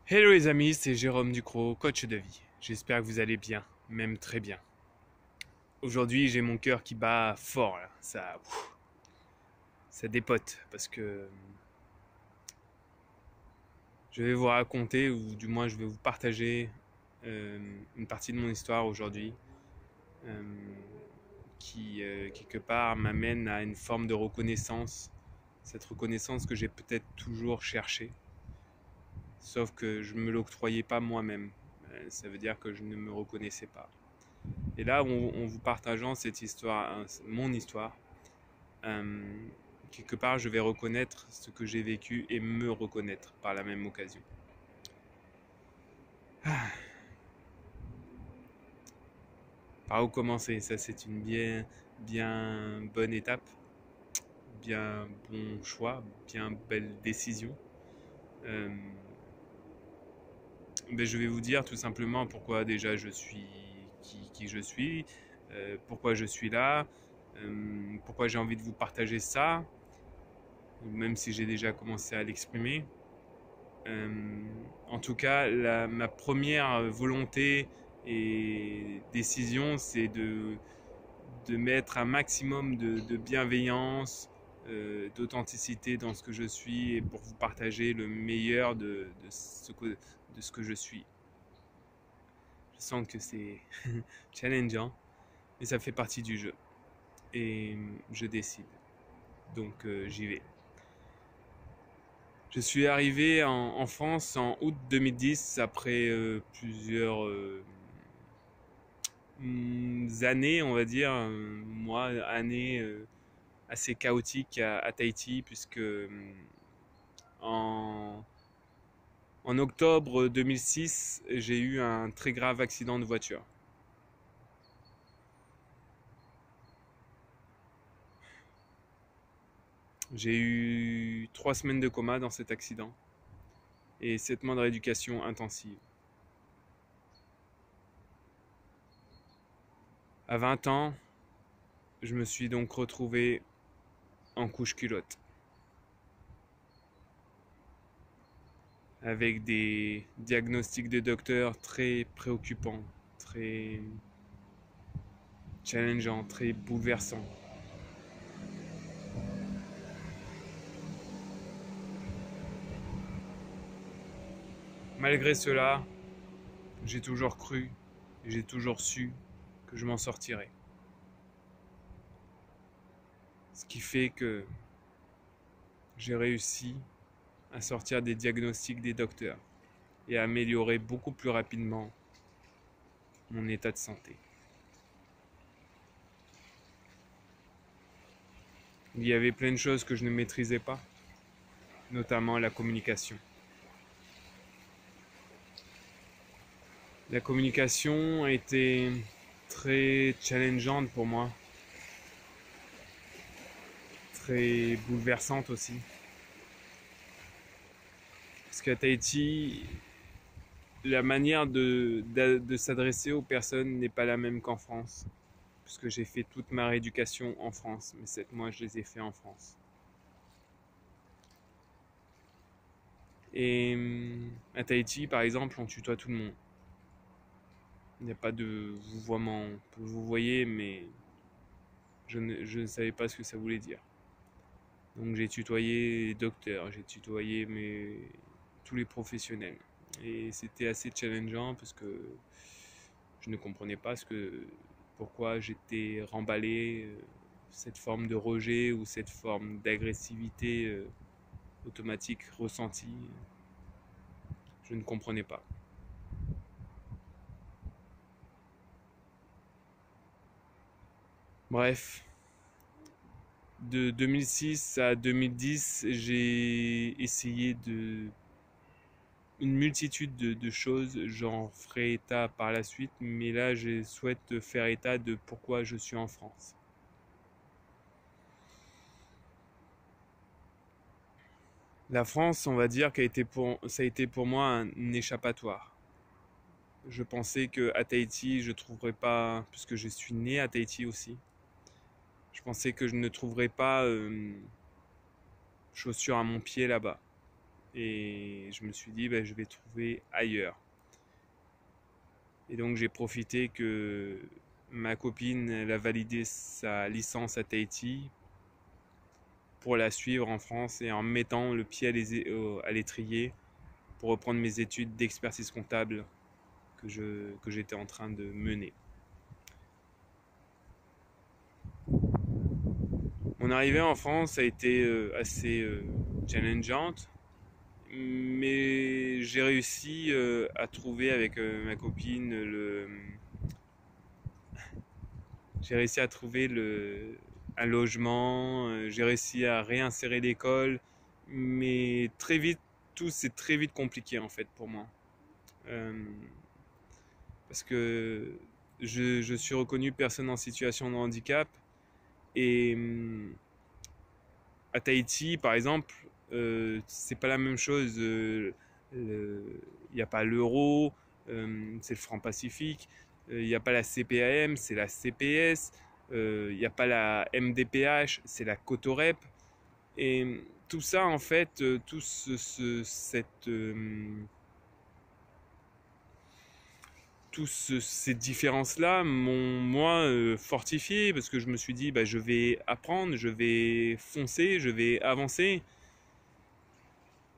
Hello les amis, c'est Jérôme Ducrot, coach de vie. J'espère que vous allez bien, même très bien. Aujourd'hui, j'ai mon cœur qui bat fort, là. Ça dépote parce que je vais vous raconter, ou du moins je vais vous partager une partie de mon histoire aujourd'hui euh, qui, quelque part, m'amène à une forme de reconnaissance. Cette reconnaissance que j'ai peut-être toujours cherchée, sauf que je ne me l'octroyais pas moi-même. Ça veut dire que je ne me reconnaissais pas. Et là, en vous partageant cette histoire, mon histoire, euh, quelque part, je vais reconnaître ce que j'ai vécu et me reconnaître par la même occasion. Par où commencer? Ça, c'est une bien bonne étape, bien bon choix, bien belle décision. Euh, je vais vous dire tout simplement pourquoi déjà je suis qui je suis, pourquoi je suis là, pourquoi j'ai envie de vous partager ça, même si j'ai déjà commencé à l'exprimer. En tout cas, ma première volonté et décision, c'est de mettre un maximum de bienveillance, d'authenticité dans ce que je suis et pour vous partager le meilleur de ce que je suis. Je sens que c'est challengeant, mais ça fait partie du jeu. Et je décide. Donc j'y vais. Je suis arrivé en France en août 2010 après plusieurs années, on va dire, mois, années assez chaotiques à Tahiti, puisque en, en octobre 2006, j'ai eu un très grave accident de voiture. J'ai eu 3 semaines de coma dans cet accident et 7 mois de rééducation intensive. À 20 ans, je me suis donc retrouvé en couche culotte, avec des diagnostics de docteurs très préoccupants, très challengeants, très bouleversants. Malgré cela, j'ai toujours cru, j'ai toujours su que je m'en sortirais. Ce qui fait que j'ai réussi à sortir des diagnostics des docteurs et à améliorer beaucoup plus rapidement mon état de santé. Il y avait plein de choses que je ne maîtrisais pas, notamment la communication. La communication a été très challengeante pour moi, très bouleversante aussi. Parce qu'à Tahiti, la manière de s'adresser aux personnes n'est pas la même qu'en France. Puisque j'ai fait toute ma rééducation en France. Mes 7 mois, je les ai fait en France. Et à Tahiti, par exemple, on tutoie tout le monde. Il n'y a pas de vouvoiement. On peut vous voyez, mais je ne savais pas ce que ça voulait dire. Donc j'ai tutoyé les docteurs, j'ai tutoyé tous les professionnels. Et c'était assez challengeant parce que je ne comprenais pas pourquoi j'étais remballé, cette forme de rejet ou cette forme d'agressivité automatique ressentie. Je ne comprenais pas. Bref, de 2006 à 2010, j'ai essayé une multitude de choses. J'en ferai état par la suite, mais là, je souhaite faire état de pourquoi je suis en France. La France, on va dire, ça a été pour moi un échappatoire. Je pensais qu'à Tahiti, je ne trouverais pas, puisque je suis né à Tahiti aussi, je pensais que je ne trouverais pas chaussures à mon pied là-bas. Et je me suis dit, bah, je vais trouver ailleurs. Et donc j'ai profité que ma copine elle a validé sa licence à Tahiti pour la suivre en France et en mettant le pied à l'étrier pour reprendre mes études d'expertise comptable que j'étais en train de mener. Mon arrivée en France a été assez challengeante, mais j'ai réussi à trouver avec ma copine j'ai réussi à trouver un logement, j'ai réussi à réinsérer l'école, mais très vite, tout s'est très vite compliqué en fait pour moi. Euh, Parce que je suis reconnu personne en situation de handicap et à Tahiti par exemple, c'est pas la même chose. Il n'y a pas l'euro, c'est le franc Pacifique. Il n'y a pas la CPAM, c'est la CPS. Il n'y a pas la MDPH, c'est la Cotorep. Et tout ça, en fait, ces différences-là m'ont, moi, fortifié parce que je me suis dit, bah, je vais apprendre, je vais foncer, je vais avancer.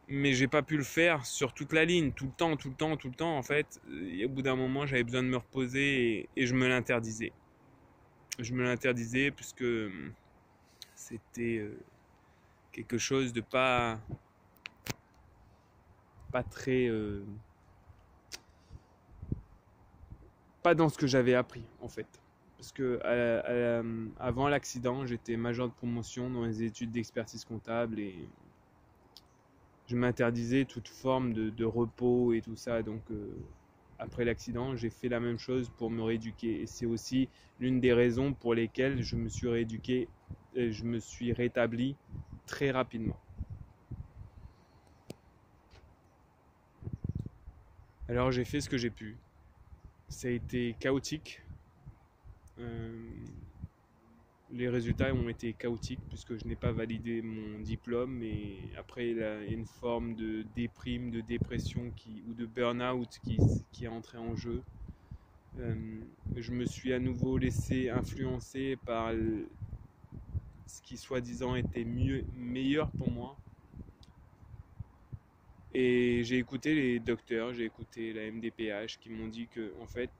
Mais j'ai pas pu le faire sur toute la ligne, tout le temps, tout le temps, tout le temps. En fait, et au bout d'un moment, j'avais besoin de me reposer et je me l'interdisais. Je me l'interdisais puisque c'était quelque chose de pas très pas dans ce que j'avais appris en fait. Parce que avant l'accident, j'étais major de promotion dans les études d'expertise comptable et je m'interdisais toute forme de repos et tout ça. Donc après l'accident, j'ai fait la même chose pour me rééduquer. Et c'est aussi l'une des raisons pour lesquelles je me suis rééduqué et je me suis rétabli très rapidement. Alors j'ai fait ce que j'ai pu. Ça a été chaotique. Euh, les résultats ont été chaotiques puisque je n'ai pas validé mon diplôme et après il y a une forme de déprime, de dépression ou de burn-out qui est entré en jeu. Je me suis à nouveau laissé influencer par ce qui soi-disant était meilleur pour moi. Et j'ai écouté les docteurs, j'ai écouté la MDPH qui m'ont dit que en fait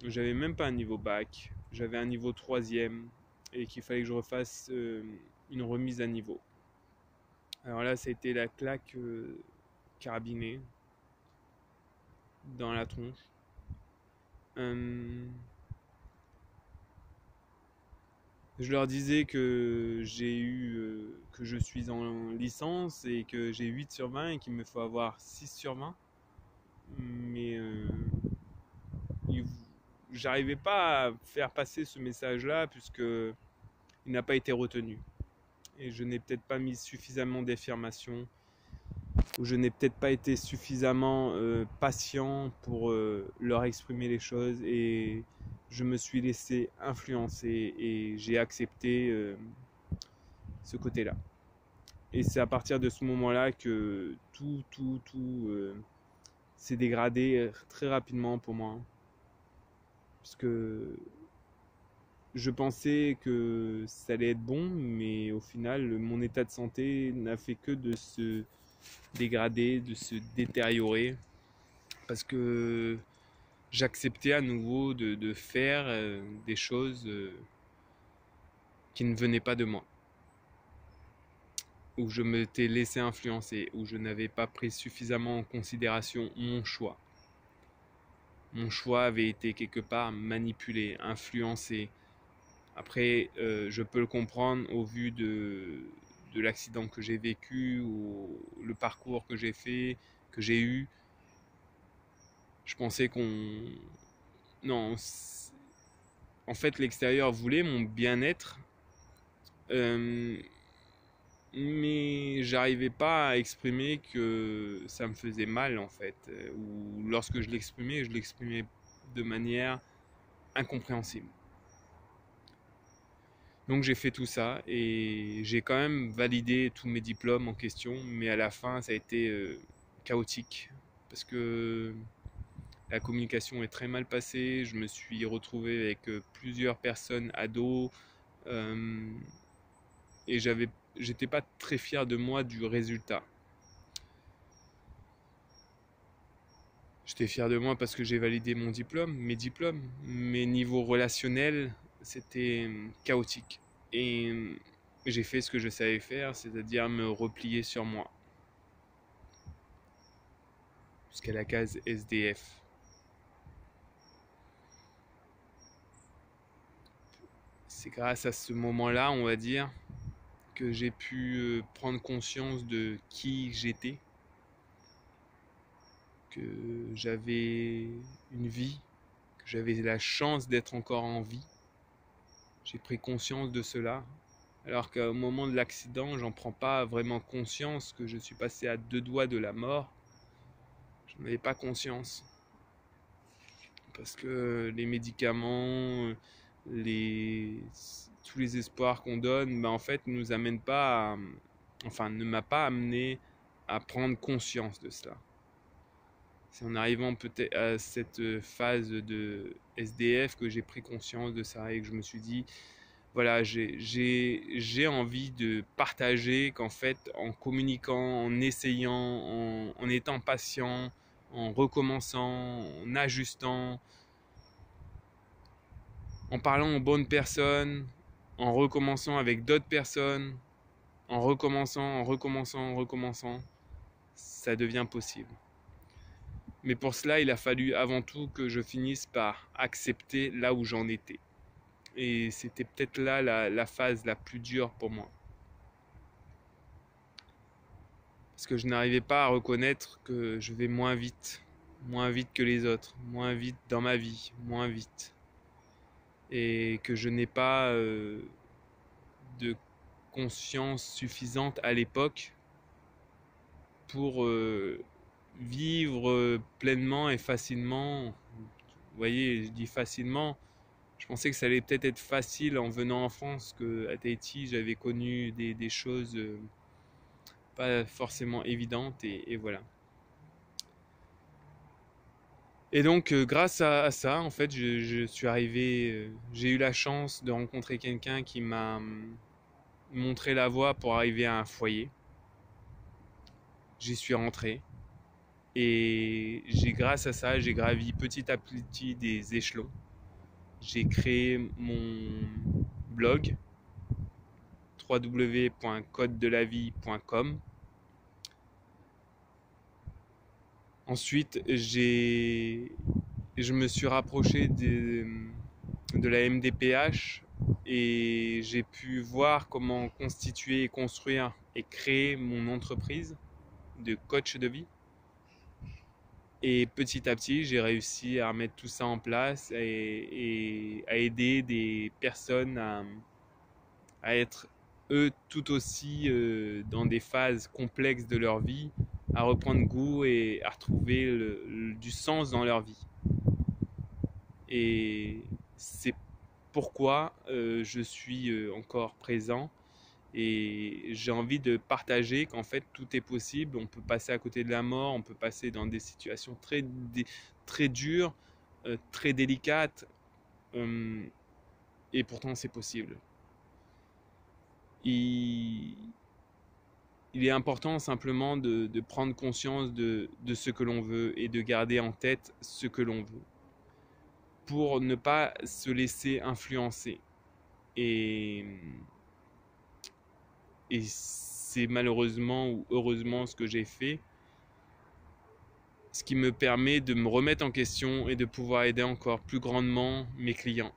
j'avais même pas un niveau bac, j'avais un niveau 3e et qu'il fallait que je refasse une remise à niveau. Alors là, ça a été la claque carabinée dans la tronche. Je leur disais que que je suis en licence et que j'ai 8 sur 20 et qu'il me faut avoir 6 sur 20. Mais j'arrivais pas à faire passer ce message-là puisque il n'a pas été retenu. Et je n'ai peut-être pas mis suffisamment d'affirmation ou je n'ai peut-être pas été suffisamment patient pour leur exprimer les choses et je me suis laissé influencer et j'ai accepté ce côté-là. Et c'est à partir de ce moment-là que tout s'est dégradé très rapidement pour moi. Parce que je pensais que ça allait être bon, mais au final, mon état de santé n'a fait que de se dégrader, de se détériorer. Parce que j'acceptais à nouveau de faire des choses qui ne venaient pas de moi. Où je m'étais laissé influencer, où je n'avais pas pris suffisamment en considération mon choix. Mon choix avait été quelque part manipulé, influencé. Après, je peux le comprendre au vu de l'accident que j'ai vécu ou le parcours que j'ai fait, que j'ai eu. Je pensais qu'on... Non, en fait, l'extérieur voulait mon bien-être. Mais j'arrivais pas à exprimer que ça me faisait mal en fait. Ou lorsque je l'exprimais de manière incompréhensible. Donc j'ai fait tout ça et j'ai quand même validé tous mes diplômes en question, mais à la fin ça a été chaotique parce que la communication est très mal passée. Je me suis retrouvé avec plusieurs personnes à dos euh, et j'étais pas très fier de moi du résultat. J'étais fier de moi parce que j'ai validé mes diplômes, mais niveau relationnel, c'était chaotique. Et j'ai fait ce que je savais faire, c'est-à-dire me replier sur moi, jusqu'à la case SDF. C'est grâce à ce moment-là, on va dire, que j'ai pu prendre conscience de qui j'étais, que j'avais une vie, que j'avais la chance d'être encore en vie. J'ai pris conscience de cela. Alors qu'au moment de l'accident, j'en prends pas vraiment conscience que je suis passé à 2 doigts de la mort. Je n'en avais pas conscience. Parce que les médicaments, les... tous les espoirs qu'on donne, en fait, ne nous amènent pas à... Enfin, ne m'a pas amené à prendre conscience de cela. C'est en arrivant peut-être à cette phase de SDF que j'ai pris conscience de ça et que je me suis dit, voilà, j'ai envie de partager qu'en fait, en communiquant, en essayant, en étant patient, en recommençant, en ajustant, en parlant aux bonnes personnes, en recommençant avec d'autres personnes, en recommençant, ça devient possible. Mais pour cela, il a fallu avant tout que je finisse par accepter là où j'en étais. Et c'était peut-être là la phase la plus dure pour moi. Parce que je n'arrivais pas à reconnaître que je vais moins vite que les autres, moins vite dans ma vie, moins vite. Et que je n'ai pas de conscience suffisante à l'époque pour vivre pleinement et facilement. Vous voyez, je dis facilement. Je pensais que ça allait peut-être être facile en venant en France, qu'à Tahiti, j'avais connu des choses pas forcément évidentes, et voilà. Et donc, grâce à ça, en fait, je suis arrivé, j'ai eu la chance de rencontrer quelqu'un qui m'a montré la voie pour arriver à un foyer. J'y suis rentré. Et grâce à ça, j'ai gravi petit à petit des échelons. J'ai créé mon blog www.codedelavie.com. Ensuite, je me suis rapproché de la MDPH et j'ai pu voir comment constituer, construire et créer mon entreprise de coach de vie. Et petit à petit, j'ai réussi à remettre tout ça en place et à aider des personnes à être eux tout aussi dans des phases complexes de leur vie, à reprendre goût et à retrouver du sens dans leur vie. Et c'est pourquoi je suis encore présent et j'ai envie de partager qu'en fait tout est possible. On peut passer à côté de la mort, on peut passer dans des situations très dures, très délicates, et pourtant c'est possible. Il est important simplement de prendre conscience de ce que l'on veut et de garder en tête ce que l'on veut pour ne pas se laisser influencer. Et c'est malheureusement ou heureusement ce que j'ai fait, ce qui me permet de me remettre en question et de pouvoir aider encore plus grandement mes clients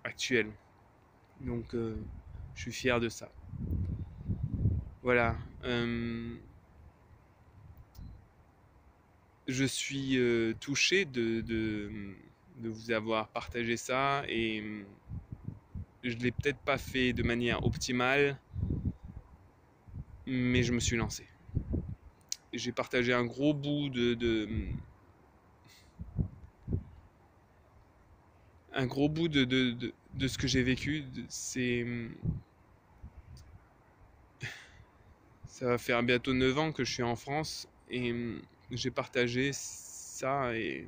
actuels. Donc je suis fier de ça. Voilà. Je suis touché de vous avoir partagé ça et je ne l'ai peut-être pas fait de manière optimale, mais je me suis lancé. J'ai partagé un gros bout de ce que j'ai vécu. Ça va faire bientôt 9 ans que je suis en France et j'ai partagé ça et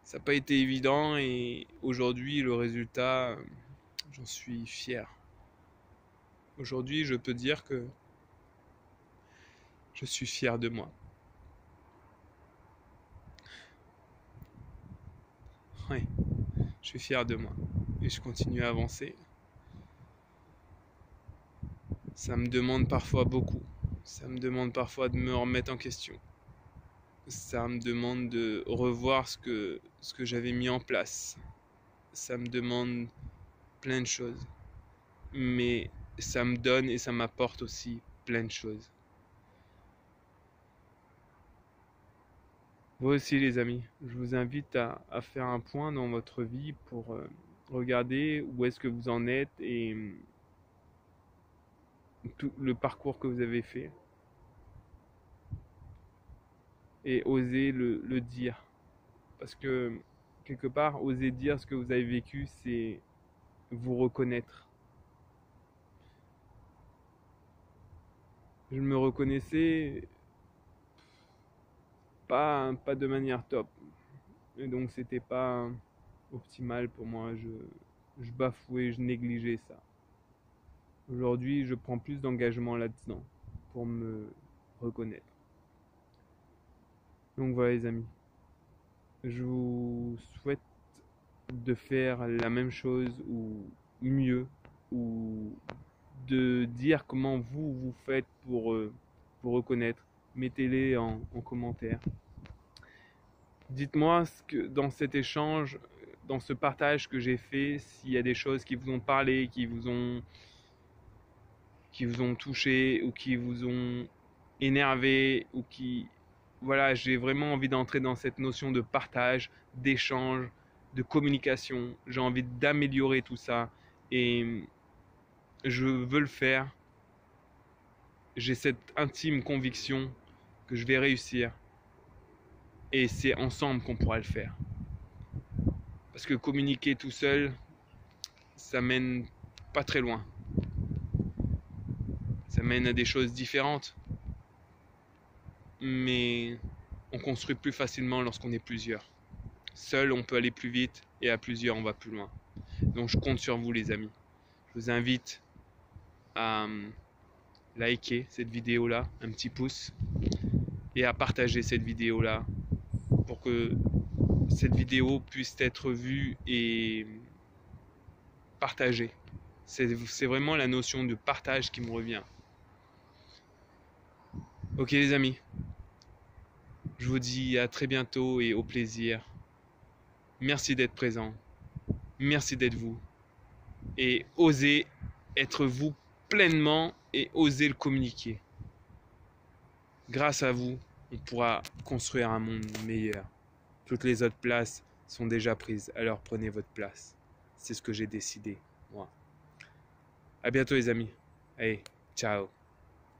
ça n'a pas été évident, et aujourd'hui le résultat, j'en suis fier. Aujourd'hui je peux dire que je suis fier de moi. Ouais, je suis fier de moi et je continue à avancer. Ça me demande parfois beaucoup. Ça me demande parfois de me remettre en question. Ça me demande de revoir ce que j'avais mis en place. Ça me demande plein de choses. Mais ça me donne et ça m'apporte aussi plein de choses. Vous aussi les amis, je vous invite à faire un point dans votre vie pour regarder où est-ce que vous en êtes et tout le parcours que vous avez fait. Et oser le dire. Parce que quelque part, oser dire ce que vous avez vécu, c'est vous reconnaître. Je me reconnaissais pas de manière top. Et donc c'était pas optimal pour moi. Je bafouais, je négligeais ça. Aujourd'hui, je prends plus d'engagement là-dedans pour me reconnaître. Donc voilà les amis. Je vous souhaite de faire la même chose ou mieux, ou de dire comment vous faites pour vous reconnaître. Mettez-les en commentaire. Dites-moi ce que dans cet échange, dans ce partage que j'ai fait, s'il y a des choses qui vous ont parlé, qui vous ont touché ou qui vous ont énervé, ou qui... Voilà, j'ai vraiment envie d'entrer dans cette notion de partage, d'échange, de communication. J'ai envie d'améliorer tout ça et je veux le faire. J'ai cette intime conviction que je vais réussir et c'est ensemble qu'on pourra le faire. Parce que communiquer tout seul, ça mène pas très loin. Ça mène à des choses différentes. Mais on construit plus facilement lorsqu'on est plusieurs. Seul, on peut aller plus vite et à plusieurs, on va plus loin. Donc je compte sur vous les amis. Je vous invite à liker cette vidéo là, un petit pouce, et à partager cette vidéo là pour que cette vidéo puisse être vue et partagée. C'est vraiment la notion de partage qui me revient. Ok les amis, je vous dis à très bientôt et au plaisir. Merci d'être présent, merci d'être vous, et osez être vous pleinement et osez le communiquer. Grâce à vous, on pourra construire un monde meilleur. Toutes les autres places sont déjà prises, alors prenez votre place. C'est ce que j'ai décidé, moi. À bientôt les amis. Allez, ciao.